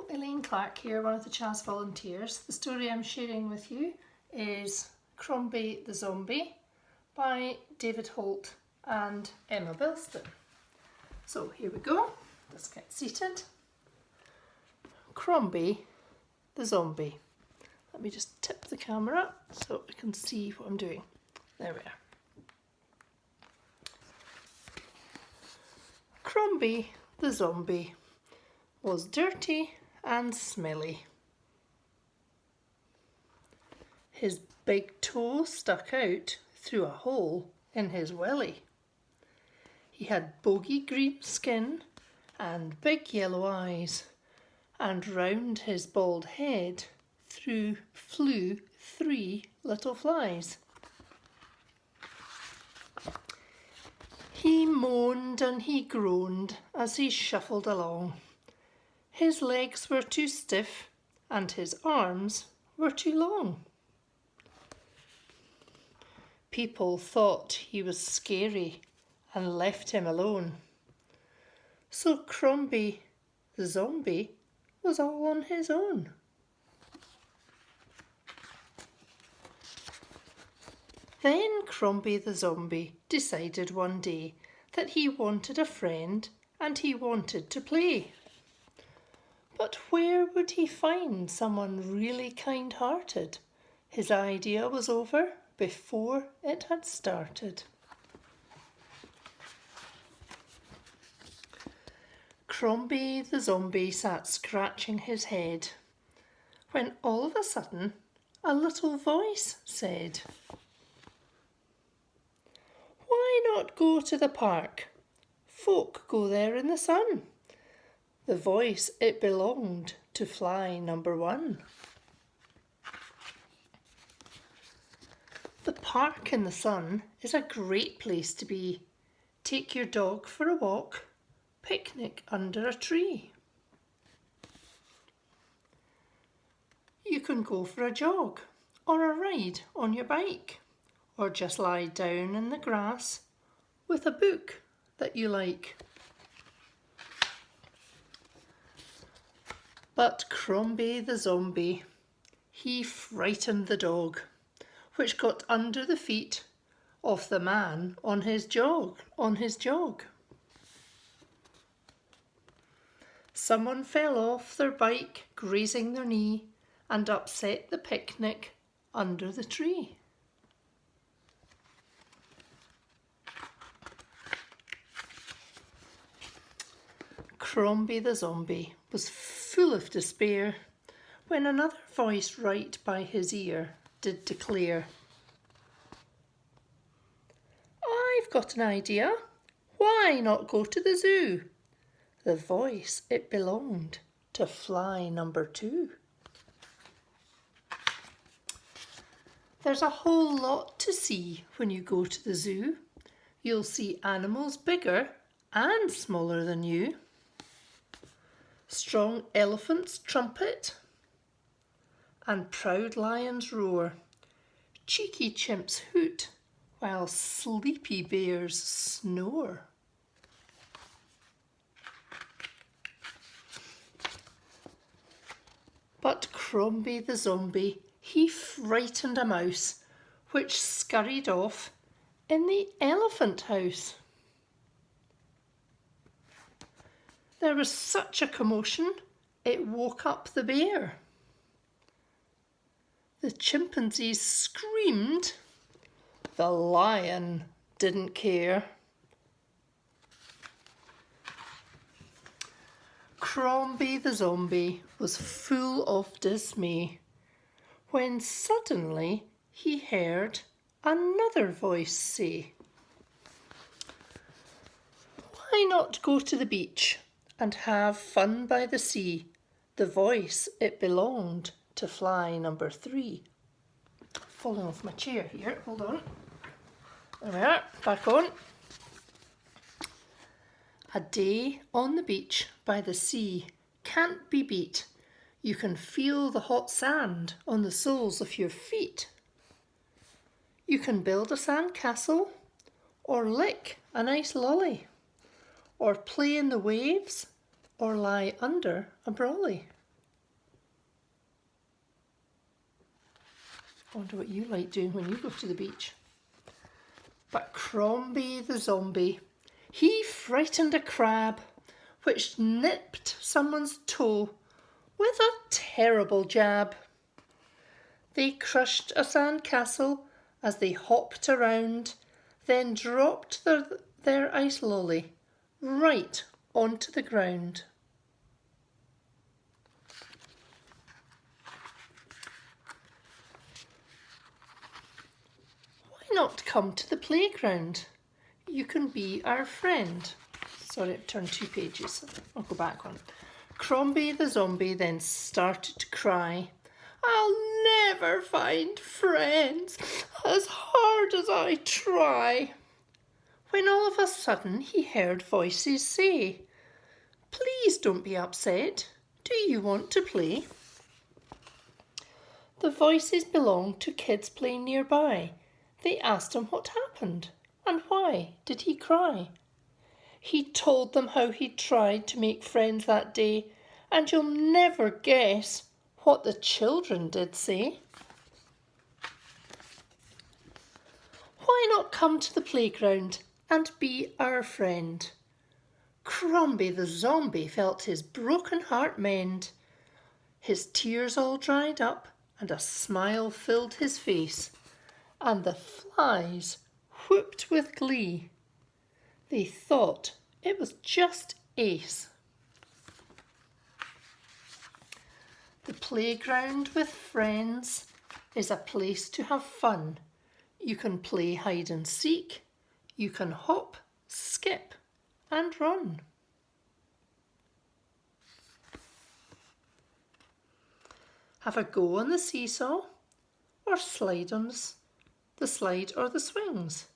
Hello, Elaine Clark here, one of the Chas volunteers. The story I'm sharing with you is Crombie the Zombie by David Holt and Emma Bilston. So here we go, let's get seated. Crombie the Zombie. Let me just tip the camera so I can see what I'm doing. There we are. Crombie the Zombie was dirty and smelly. His big toe stuck out through a hole in his welly. He had bogey green skin and big yellow eyes, and round his bald head flew 3 little flies. He moaned and he groaned as he shuffled along. His legs were too stiff and his arms were too long. People thought he was scary and left him alone. So Crombie the Zombie was all on his own. Then Crombie the Zombie decided one day that he wanted a friend and he wanted to play. But where would he find someone really kind-hearted? His idea was over before it had started. Crombie the Zombie sat scratching his head when all of a sudden a little voice said, "Why not go to the park? Folk go there in the sun." The voice, it belonged to fly number 1. The park in the sun is a great place to be. Take your dog for a walk, picnic under a tree. You can go for a jog or a ride on your bike, or just lie down in the grass with a book that you like. But Crombie the Zombie, he frightened the dog, which got under the feet of the man on his jog. Someone fell off their bike, grazing their knee, and upset the picnic under the tree. Crombie the Zombie was full of despair when another voice right by his ear did declare, "I've got an idea. Why not go to the zoo?" The voice, it belonged to fly number 2. There's a whole lot to see when you go to the zoo. You'll see animals bigger and smaller than you. Strong elephants trumpet and proud lions roar. Cheeky chimps hoot while sleepy bears snore. But Crombie the Zombie, he frightened a mouse which scurried off in the elephant house. There was such a commotion, it woke up the bear. The chimpanzees screamed. The lion didn't care. Crombie the Zombie was full of dismay when suddenly he heard another voice say, "Why not go to the beach and have fun by the sea?" The voice, it belonged to fly number 3. Falling off my chair here, hold on. There we are, back on. A day on the beach by the sea can't be beat. You can feel the hot sand on the soles of your feet. You can build a sand castle, or lick a nice lolly, or play in the waves, or lie under a brolly. I wonder what you like doing when you go to the beach. But Crombie the Zombie, he frightened a crab which nipped someone's toe with a terrible jab. They crushed a sandcastle as they hopped around, then dropped their ice lolly right onto the ground. Why not come to the playground? You can be our friend. Sorry, I've turned 2 pages. I'll go back one. Crombie the Zombie then started to cry. I'll never find friends as hard as I try. When all of a sudden he heard voices say, please don't be upset. Do you want to play? The voices belonged to kids playing nearby. They asked him what happened and why did he cry. He told them how he tried to make friends that day, and you'll never guess what the children did say. Why not come to the playground and be our friend? Crombie the Zombie felt his broken heart mend. His tears all dried up and a smile filled his face, and the flies whooped with glee. They thought it was just ace. The playground with friends is a place to have fun. You can play hide and seek. You can hop, skip and run. Have a go on the seesaw or slide on the slide or the swings.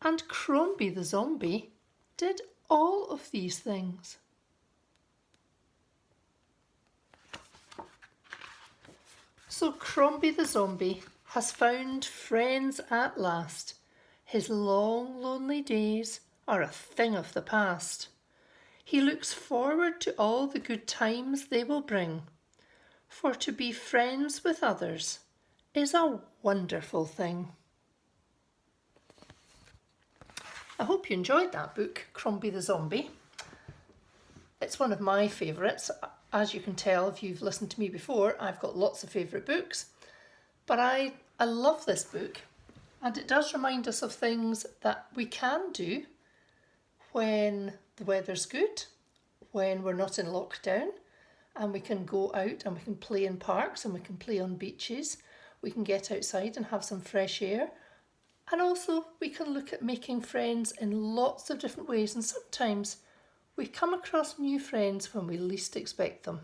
And Crombie the Zombie did all of these things. So Crombie the Zombie has found friends at last. His long, lonely days are a thing of the past. He looks forward to all the good times they will bring. For to be friends with others is a wonderful thing. I hope you enjoyed that book, Crombie the Zombie. It's one of my favourites. As you can tell, if you've listened to me before, I've got lots of favourite books. But I love this book, and it does remind us of things that we can do when the weather's good, when we're not in lockdown, and we can go out and we can play in parks and we can play on beaches. We can get outside and have some fresh air. And also we can look at making friends in lots of different ways, and sometimes we come across new friends when we least expect them.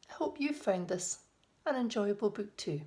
I hope you found this an enjoyable book too.